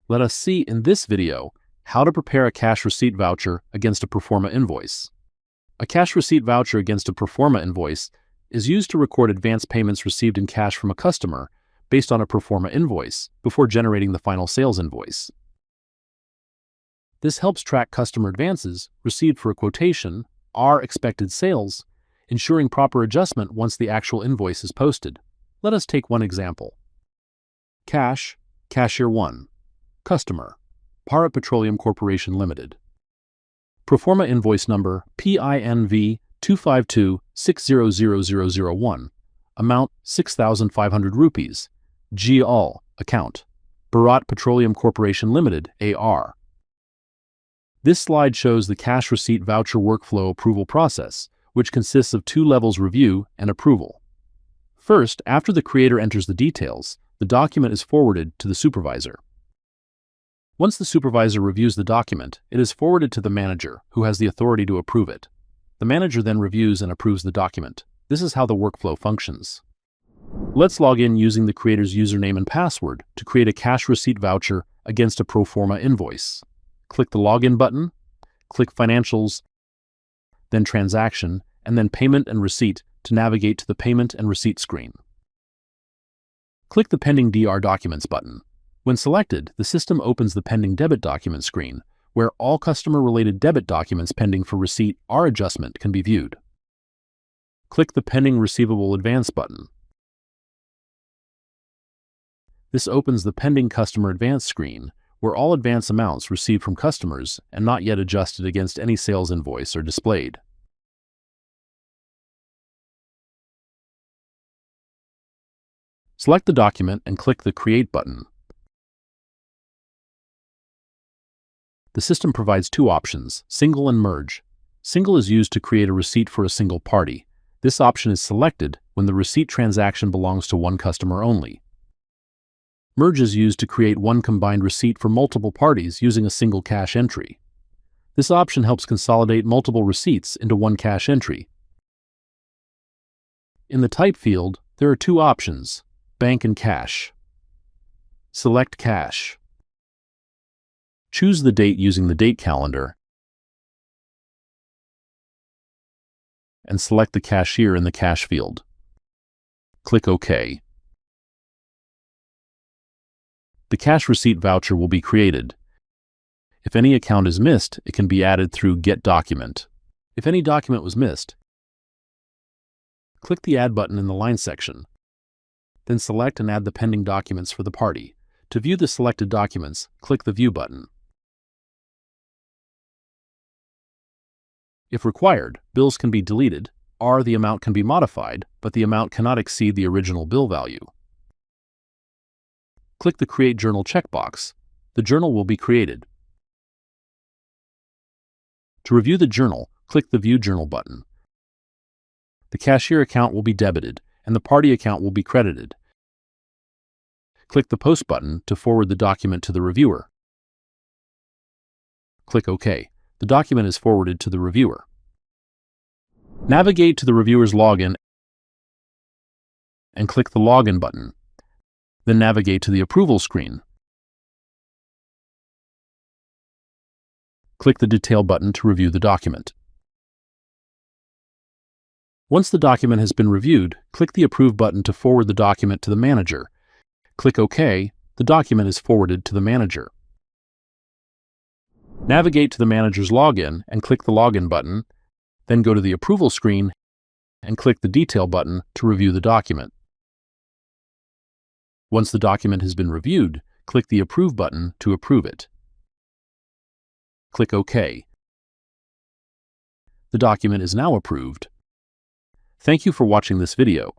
Let us see in this video how to prepare a cash receipt voucher against a pro forma invoice. A cash receipt voucher against a pro forma invoice is used to record advance payments received in cash from a customer based on a pro forma invoice before generating the final sales invoice. This helps track customer advances received for a quotation, our expected sales, ensuring proper adjustment once the actual invoice is posted. Let us take one example. Cash, Cashier 1. Customer, Bharat Petroleum Corporation Limited. Pro forma invoice number PINV 252600001. Amount 6,500 rupees. GL, account, Bharat Petroleum Corporation Limited, AR. This slide shows the cash receipt voucher workflow approval process, which consists of two levels: review and approval. First, after the creator enters the details, the document is forwarded to the supervisor. Once the supervisor reviews the document, it is forwarded to the manager, who has the authority to approve it. The manager then reviews and approves the document. This is how the workflow functions. Let's log in using the creator's username and password to create a cash receipt voucher against a pro forma invoice. Click the Login button, click Financials, then Transaction, and then Payment and Receipt to navigate to the Payment and Receipt screen. Click the Pending DR Documents button. When selected, the system opens the Pending Debit Document screen, where all customer-related debit documents pending for receipt or adjustment can be viewed. Click the Pending Receivable Advance button. This opens the Pending Customer Advance screen, where all advance amounts received from customers and not yet adjusted against any sales invoice are displayed. Select the document and click the Create button. The system provides two options, Single and Merge. Single is used to create a receipt for a single party. This option is selected when the receipt transaction belongs to one customer only. Merge is used to create one combined receipt for multiple parties using a single cash entry. This option helps consolidate multiple receipts into one cash entry. In the Type field, there are two options, Bank and Cash. Select Cash. Choose the date using the date calendar and select the cashier in the Cash field. Click OK. The cash receipt voucher will be created. If any account is missed, it can be added through Get Document. If any document was missed, click the Add button in the Line section. Then select and add the pending documents for the party. To view the selected documents, click the View button. If required, bills can be deleted, or the amount can be modified, but the amount cannot exceed the original bill value. Click the Create Journal checkbox. The journal will be created. To review the journal, click the View Journal button. The cashier account will be debited, and the party account will be credited. Click the Post button to forward the document to the reviewer. Click OK. The document is forwarded to the reviewer. Navigate to the reviewer's login and click the Login button. Then navigate to the Approval screen. Click the Detail button to review the document. Once the document has been reviewed, click the Approve button to forward the document to the manager. Click OK. The document is forwarded to the manager. Navigate to the manager's login and click the Login button, then go to the Approval screen and click the Detail button to review the document. Once the document has been reviewed, click the Approve button to approve it. Click OK. The document is now approved. Thank you for watching this video.